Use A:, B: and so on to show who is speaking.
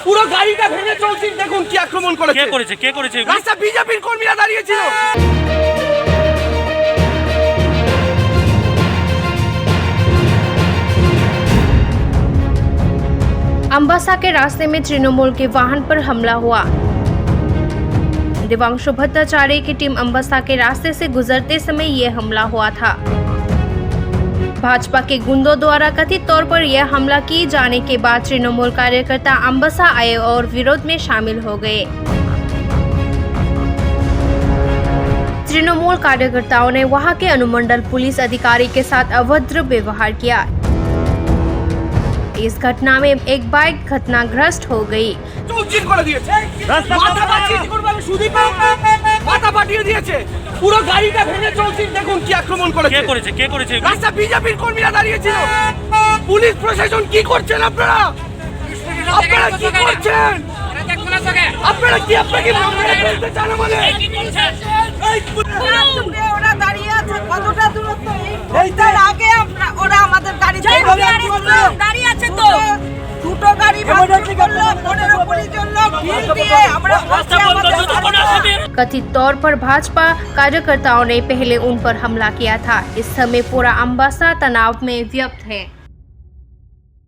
A: পুরো গাড়িটা ভেঙে চলছিল। দেখুন কি আক্রমণ করেছে।
B: কে করেছে
A: রাস্তা বিজেপির কর্মীরা দাঁড়িয়েছিল।
C: अम्बासा के रास्ते में तृणमूल के वाहन पर हमला हुआ। देवांशु भट्टाचार्य की टीम अम्बासा के रास्ते से गुजरते समय यह हमला हुआ था। भाजपा के गुंडों द्वारा कथित तौर पर यह हमला किए जाने के बाद तृणमूल कार्यकर्ता अम्बासा आए और विरोध में शामिल हो गए। तृणमूल कार्यकर्ताओं ने वहां के अनुमंडल पुलिस अधिकारी के साथ अभद्र व्यवहार किया। इस घटना में एक बाइक घटनाग्रस्त हो गई।
A: পুরো গাড়িটা ভেঙে চলছিল। দেখুন কি আক্রমণ করেছে।
B: কে করেছে
A: রাস্তা বিজেপির কর্মীরা দাঁড়িয়েছিল। পুলিশ প্রশাসন কি করছেন আপনারা? আপনারা কি করছেন? আপনারা কি আপনাকে বলতে চান আমাদের?
D: ওরা দাঁড়িয়ে আছে কতটা দূরত্ব এইটার আগে ওরা আমাদের গাড়ি দাঁড়িয়ে আছে তো দুটো গাড়ি করলো 15-20 জন লোক ভিড় দিয়ে আমরা
C: कथित तौर पर भाजपा कार्यकर्ताओं ने पहले उन पर हमला किया था। इस समय पूरा अम्बासा तनाव में व्यक्त है।